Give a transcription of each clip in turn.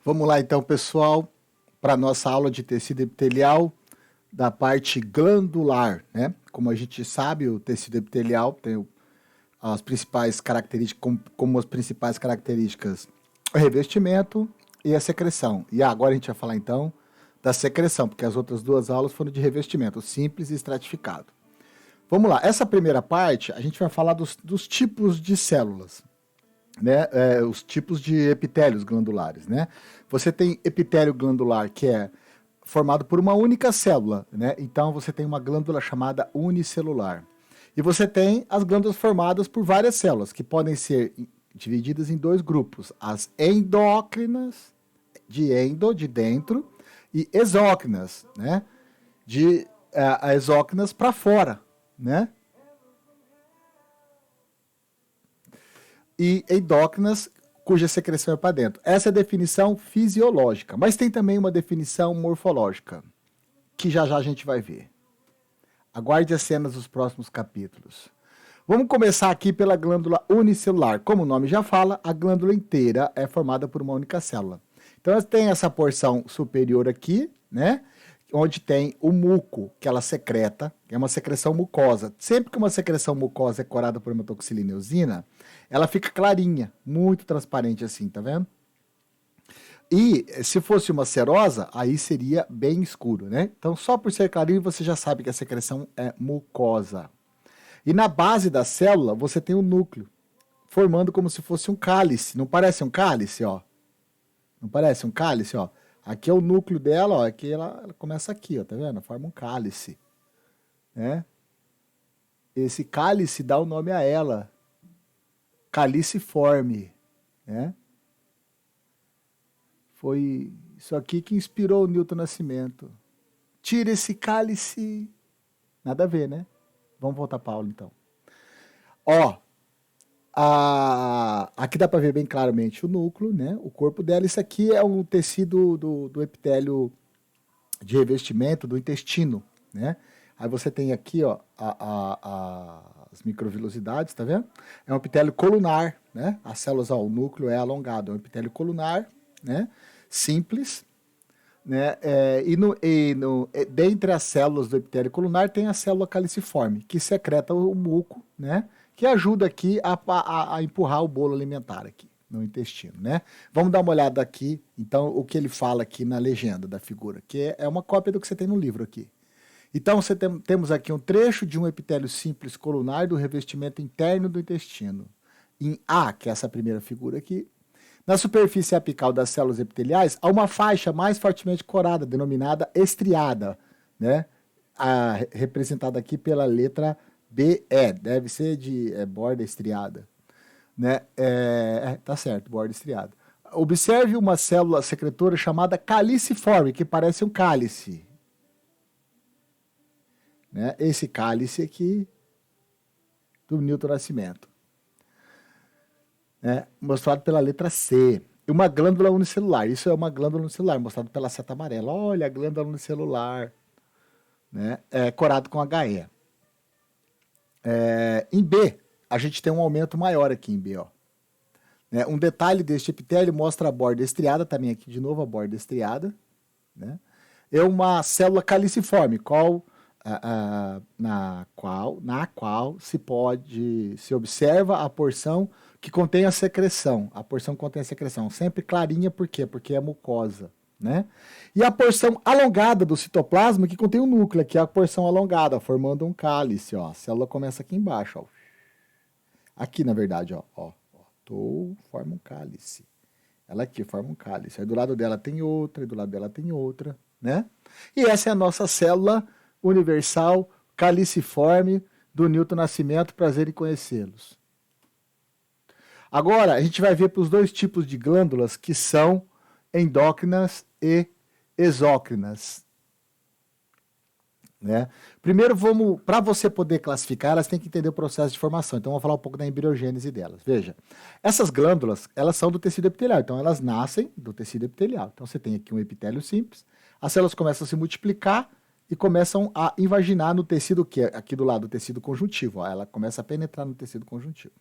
Vamos lá então, pessoal, para a nossa aula de tecido epitelial da parte glandular, né? Como a gente sabe, o tecido epitelial tem as principais características, como as principais características, o revestimento e a secreção. E agora a gente vai falar então da secreção, porque as outras duas aulas foram de revestimento, simples e estratificado. Vamos lá, essa primeira parte a gente vai falar dos tipos de células, né? Os tipos de epitélios glandulares, né? Você tem epitélio glandular que é formado por uma única célula, né? Então você tem uma glândula chamada unicelular. E você tem as glândulas formadas por várias células, que podem ser divididas em dois grupos: as endócrinas, de dentro, e exócrinas, né? Exócrinas para fora, né? E endócrinas, cuja secreção é para dentro. Essa é a definição fisiológica, mas tem também uma definição morfológica, que já já a gente vai ver. Aguarde as cenas dos próximos capítulos. Vamos começar aqui pela glândula unicelular. Como o nome já fala, a glândula inteira é formada por uma única célula. Então, ela tem essa porção superior aqui, né? Onde tem o muco, que ela secreta, que é uma secreção mucosa. Sempre que uma secreção mucosa é corada por uma toxilina e eosina, ela fica clarinha, muito transparente assim, tá vendo? E se fosse uma serosa, aí seria bem escuro, né? Então, só por ser clarinho, você já sabe que a secreção é mucosa. E na base da célula, você tem o núcleo, formando como se fosse um cálice. Não parece um cálice, ó? Não parece um cálice, ó? Aqui é o núcleo dela, ó. Aqui ela começa aqui, ó, tá vendo? Forma um cálice, né? Esse cálice dá o nome a ela, caliciforme, né? Foi isso aqui que inspirou o Newton Nascimento. Tira esse cálice. Nada a ver, né? Vamos voltar para a aula, então. Ó, aqui dá para ver bem claramente o núcleo, né? O corpo dela. Isso aqui é um tecido do epitélio de revestimento do intestino, né? Aí você tem aqui, ó, as microvilosidades, tá vendo? É um epitélio colunar, né? As células, ó, o núcleo é alongado, é um epitélio colunar, né? Simples, né? Dentre as células do epitélio colunar tem a célula caliciforme, que secreta o muco, né? Que ajuda aqui a empurrar o bolo alimentar aqui no intestino, né? Vamos dar uma olhada aqui, então, o que ele fala aqui na legenda da figura, que é uma cópia do que você tem no livro aqui. Então, temos aqui um trecho de um epitélio simples colunar do revestimento interno do intestino. Em A, que é essa primeira figura aqui, na superfície apical das células epiteliais, há uma faixa mais fortemente corada, denominada estriada, né? Representada aqui pela letra BE, deve ser de borda estriada, né? Tá certo, borda estriada. Observe uma célula secretora chamada caliciforme, que parece um cálice, né? Esse cálice aqui do Newton Nascimento, né? Mostrado pela letra C. Uma glândula unicelular. Isso é uma glândula unicelular, mostrado pela seta amarela. Olha, a glândula unicelular, né? Corado com HE. Em B, a gente tem um aumento maior aqui em B, ó. Um detalhe deste epitélio mostra a borda estriada, também aqui de novo a borda estriada, né? É uma célula caliciforme, na qual se observa a porção que contém a secreção. A porção que contém a secreção, sempre clarinha, por quê? Porque é mucosa, né? E a porção alongada do citoplasma que contém o núcleo, que é a porção alongada, formando um cálice, ó. A célula começa aqui embaixo, ó. Aqui, na verdade, ó. Forma um cálice. Ela aqui forma um cálice. Aí do lado dela tem outra, e do lado dela tem outra, né? E essa é a nossa célula universal caliciforme do Newton Nascimento. Prazer em conhecê-los. Agora, a gente vai ver para os dois tipos de glândulas que são endócrinas e exócrinas, né? Primeiro, para você poder classificar, elas têm que entender o processo de formação. Então, vamos falar um pouco da embriogênese delas. Veja, essas glândulas, elas são do tecido epitelial. Então, elas nascem do tecido epitelial. Então, você tem aqui um epitélio simples. As células começam a se multiplicar e começam a invaginar no tecido, que é aqui do lado do tecido conjuntivo. Ó, ela começa a penetrar no tecido conjuntivo.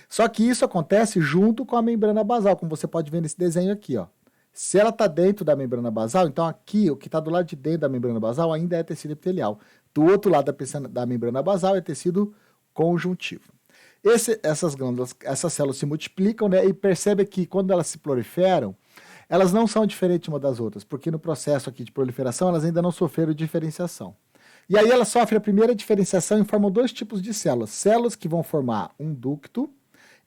Só que isso acontece junto com a membrana basal, como você pode ver nesse desenho aqui, ó. Se ela está dentro da membrana basal, então aqui, o que está do lado de dentro da membrana basal ainda é tecido epitelial. Do outro lado da membrana basal é tecido conjuntivo. Essas glândulas, essas células se multiplicam, né, e percebe que quando elas se proliferam, elas não são diferentes uma das outras, porque no processo aqui de proliferação elas ainda não sofreram diferenciação. E aí elas sofrem a primeira diferenciação e formam dois tipos de células. Células que vão formar um ducto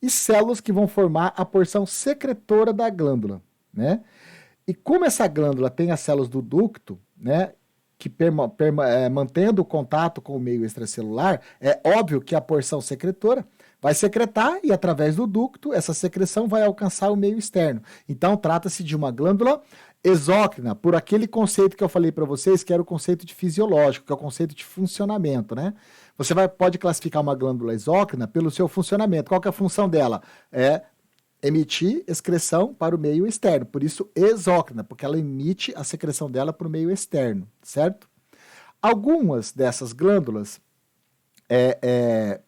e células que vão formar a porção secretora da glândula, né? E como essa glândula tem as células do ducto, né, que mantendo o contato com o meio extracelular, é óbvio que a porção secretora vai secretar e, através do ducto, essa secreção vai alcançar o meio externo. Então, trata-se de uma glândula exócrina, por aquele conceito que eu falei para vocês, que era o conceito de fisiológico, que é o conceito de funcionamento, né? Você pode classificar uma glândula exócrina pelo seu funcionamento. Qual que é a função dela? É emitir excreção para o meio externo. Por isso, exócrina, porque ela emite a secreção dela para o meio externo, certo? Algumas dessas glândulas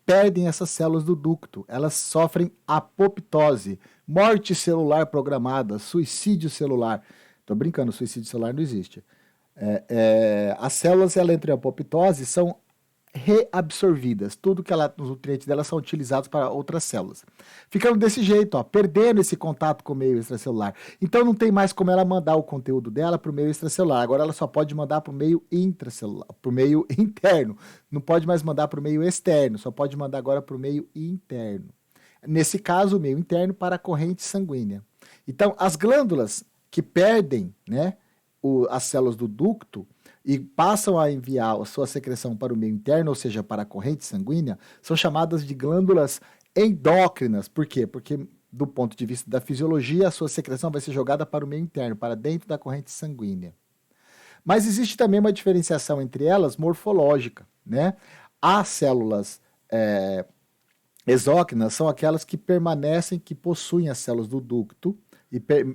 perdem essas células do ducto. Elas sofrem apoptose, morte celular programada, suicídio celular. Estou brincando, suicídio celular não existe. As células, ela entram em apoptose, são reabsorvidas. Tudo que os nutrientes delas são utilizados para outras células. Ficando desse jeito, ó, perdendo esse contato com o meio extracelular. Então não tem mais como ela mandar o conteúdo dela para o meio extracelular. Agora ela só pode mandar para o meio intracelular, para o meio interno. Não pode mais mandar para o meio externo, só pode mandar agora para o meio interno. Nesse caso, o meio interno para a corrente sanguínea. Então, as glândulas que perdem, né, as células do ducto, e passam a enviar a sua secreção para o meio interno, ou seja, para a corrente sanguínea, são chamadas de glândulas endócrinas. Por quê? Porque, do ponto de vista da fisiologia, a sua secreção vai ser jogada para o meio interno, para dentro da corrente sanguínea. Mas existe também uma diferenciação entre elas morfológica, né? As células exócrinas são aquelas que permanecem, que possuem as células do ducto,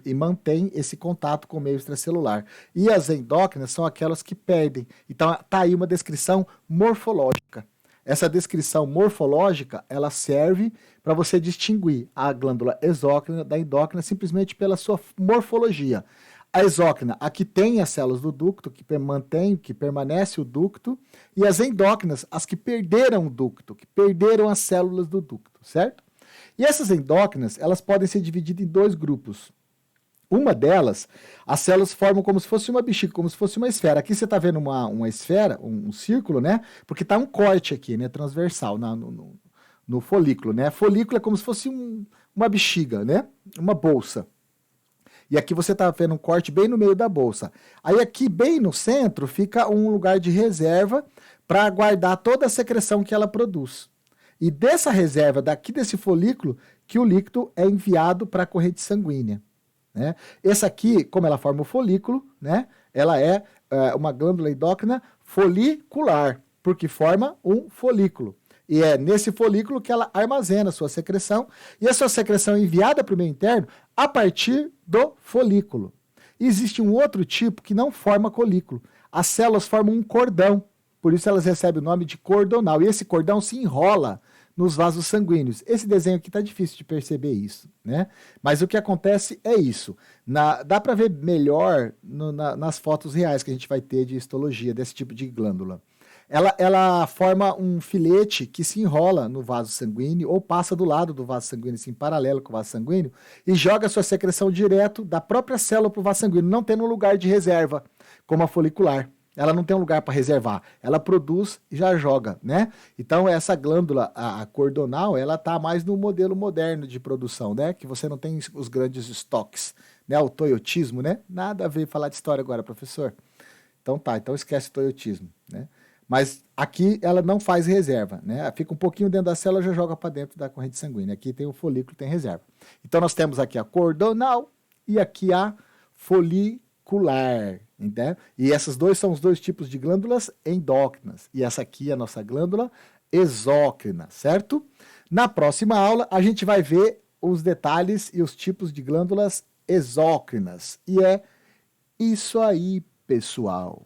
e mantém esse contato com o meio extracelular. E as endócrinas são aquelas que perdem. Então, está aí uma descrição morfológica. Essa descrição morfológica, ela serve para você distinguir a glândula exócrina da endócrina simplesmente pela sua morfologia. A exócrina, a que tem as células do ducto, que mantém, que permanece o ducto, e as endócrinas, as que perderam o ducto, que perderam as células do ducto, certo? E essas endócrinas, elas podem ser divididas em dois grupos. Uma delas, as células formam como se fosse uma bexiga, como se fosse uma esfera. Aqui você está vendo uma esfera, um círculo, né? Porque está um corte aqui, né? Transversal, no folículo, né? Folículo é como se fosse uma bexiga, né? Uma bolsa. E aqui você está vendo um corte bem no meio da bolsa. Aí aqui, bem no centro, fica um lugar de reserva para guardar toda a secreção que ela produz. E dessa reserva, daqui desse folículo, que o líquido é enviado para a corrente sanguínea, né? Essa aqui, como ela forma o folículo, né? Ela é uma glândula endócrina folicular, porque forma um folículo. E é nesse folículo que ela armazena a sua secreção, e a sua secreção é enviada para o meio interno a partir do folículo. E existe um outro tipo que não forma folículo. As células formam um cordão, por isso elas recebem o nome de cordonal. E esse cordão se enrola nos vasos sanguíneos. Esse desenho aqui está difícil de perceber isso, né? Mas o que acontece é isso. Dá para ver melhor nas fotos reais que a gente vai ter de histologia desse tipo de glândula. Ela forma um filete que se enrola no vaso sanguíneo ou passa do lado do vaso sanguíneo, assim, paralelo com o vaso sanguíneo, e joga a sua secreção direto da própria célula para o vaso sanguíneo, não tendo um lugar de reserva, como a folicular. Ela não tem um lugar para reservar, ela produz e já joga, né? Então essa glândula, a cordonal, ela tá mais no modelo moderno de produção, né? Que você não tem os grandes estoques, né? O toyotismo, né? Nada a ver falar de história agora, professor. Então tá, então esquece o toyotismo, né? Mas aqui ela não faz reserva, né? Fica um pouquinho dentro da célula, já joga para dentro da corrente sanguínea. Aqui tem o folículo, tem reserva. Então nós temos aqui a cordonal e aqui a folicular. Né? E esses dois são os dois tipos de glândulas endócrinas. E essa aqui é a nossa glândula exócrina, certo? Na próxima aula, a gente vai ver os detalhes e os tipos de glândulas exócrinas. E é isso aí, pessoal.